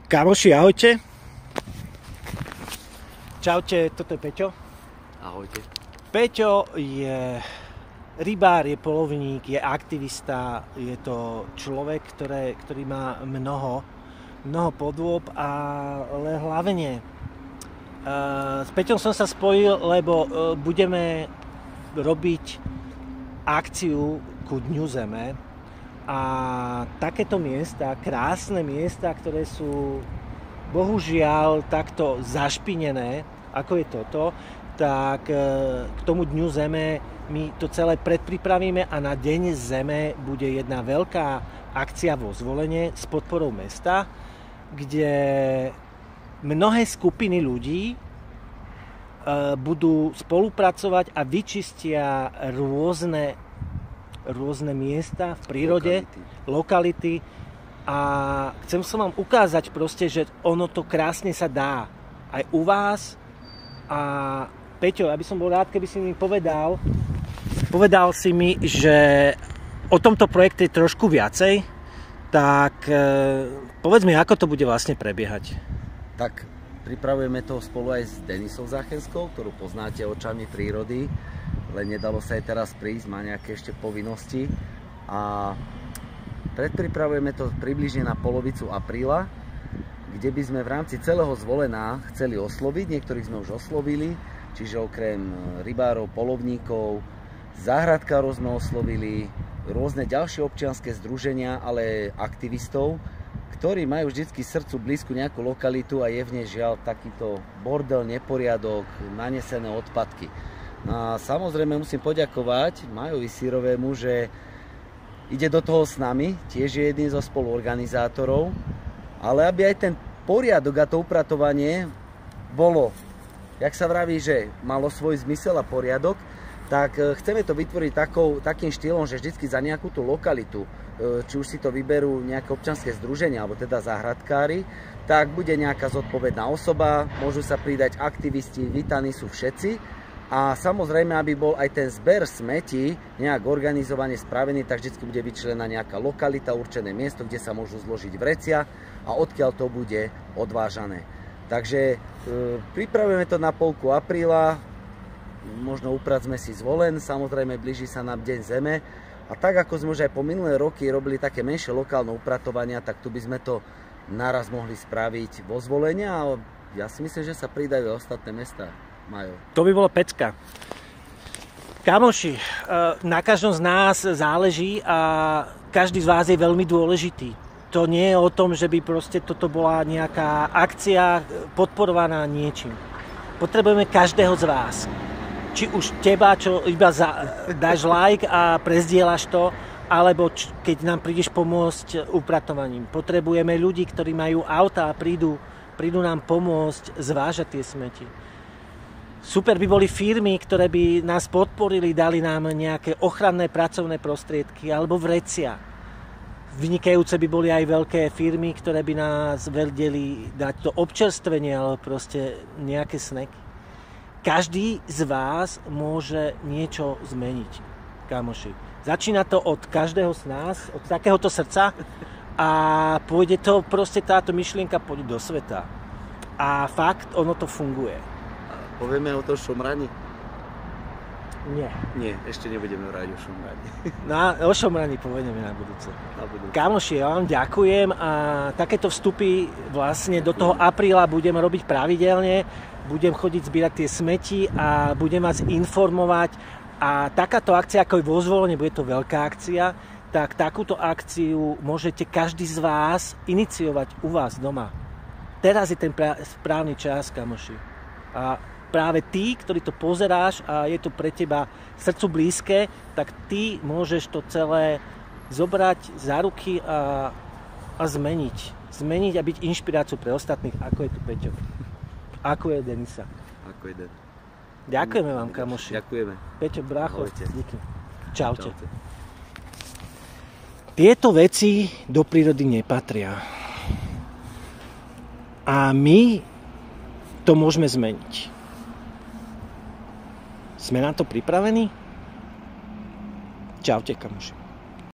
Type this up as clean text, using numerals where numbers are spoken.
Kamoši, ahojte. Čaute, toto je Peťo. Ahojte. Peťo je rybár, je polovník, je aktivista, je to človek, ktorý má mnoho podôb, ale hlavne s Peťom som sa spojil, lebo budeme robiť akciu ku Dňu Zeme. A takéto miesta, krásne miesta, ktoré sú bohužiaľ takto zašpinené, ako je toto, tak k tomu Dňu Zeme my to celé predpripravíme a na Deň Zeme bude jedna veľká akcia vo Zvolene s podporou mesta, kde mnohé skupiny ľudí budú spolupracovať a vyčistia rôzne miesta v prírode, lokality. A chcem som vám ukázať proste, že ono to krásne sa dá aj u vás. A Peťo, ja by som bol rád, keby si mi povedal si mi, že o tomto projekte je trošku viacej, tak povedz mi, ako to bude vlastne prebiehať. Tak pripravujeme to spolu aj s Denisou Zachenskou, ktorú poznáte očami prírody, len nedalo sa aj teraz prísť, má nejaké ešte povinnosti. A predpripravujeme to približne na polovicu apríla, kde by sme v rámci celého Zvolena chceli osloviť, niektorých sme už oslovili, čiže okrem rybárov, polovníkov, záhradkárov sme oslovili, rôzne ďalšie občianske združenia, ale aktivistov, ktorí majú vždycky srdcu blízku nejakú lokalitu a je v nej žiaľ takýto bordel, neporiadok, nanesené odpadky. A samozrejme musím poďakovať Majovi Sírovému, že ide do toho s nami, tiež je jedným zo spoluorganizátorov, ale aby aj ten poriadok a to upratovanie bolo, jak sa vraví, že malo svoj zmysel a poriadok, tak chceme to vytvoriť takým štýlom, že vždycky za nejakú tú lokalitu, či už si to vyberú nejaké občianske združenia, alebo teda záhradkári, tak bude nejaká zodpovedná osoba, môžu sa pridať aktivisti, vítaní sú všetci. A samozrejme, aby bol aj ten zber smetí nejak organizovane spravený, tak vždy bude vyčlenená nejaká lokalita, určené miesto, kde sa môžu zložiť vrecia a odkiaľ to bude odvážané. Takže pripravujeme to na polku apríla, možno upracme si Zvolen, samozrejme blíži sa nám Deň Zeme. A tak ako sme už aj po minulé roky robili také menšie lokálne upratovania, tak tu by sme to naraz mohli spraviť vo Zvolene a ja si myslím, že sa pridajú ostatné mestá. Majú. To by bolo pecka. Kamoši, na každom z nás záleží a každý z vás je veľmi dôležitý. To nie je o tom, že by proste toto bola nejaká akcia podporovaná niečím. Potrebujeme každého z vás. Či už teba, čo iba dáš like a prezdieľaš to, alebo keď nám prídeš pomôcť upratovaním. Potrebujeme ľudí, ktorí majú auta a prídu nám pomôcť zvážať tie smeti. Super by boli firmy, ktoré by nás podporili, dali nám nejaké ochranné pracovné prostriedky alebo vrecia. Vynikajúce by boli aj veľké firmy, ktoré by nás vedeli dať to občerstvenie alebo proste nejaké snacky. Každý z vás môže niečo zmeniť, kamoši. Začína to od každého z nás, od takéhoto srdca a pôjde to, proste táto myšlienka pôjde do sveta. A fakt, ono to funguje. Povieme o tom šomrani? Nie. Nie, ešte nebudeme hovoriť o šomrani. No, o šomrani povedeme na budúce. Kamoši, ja vám ďakujem a takéto vstupy vlastne do toho apríla budem robiť pravidelne. Budem chodiť zbierať tie smeti a budem vás informovať. A takáto akcia, ako je vo Zvolene, bude to veľká akcia, tak takúto akciu môžete každý z vás iniciovať u vás doma. Teraz je ten správny čas, kamoši. A práve ty, ktorý to pozeráš a je to pre teba srdcu blízke, tak ty môžeš to celé zobrať za ruky a zmeniť. Zmeniť a byť inšpiráciou pre ostatných, ako je tu Peťo. Ako je Denisa. Ako je Den. Ďakujeme vám, kamoši. Ďakujeme. Peťo, brácho, díky. Čaute. Čaute. Tieto veci do prírody nepatria. A my to môžeme zmeniť. Sme na to pripravení? Čaute, kamoši.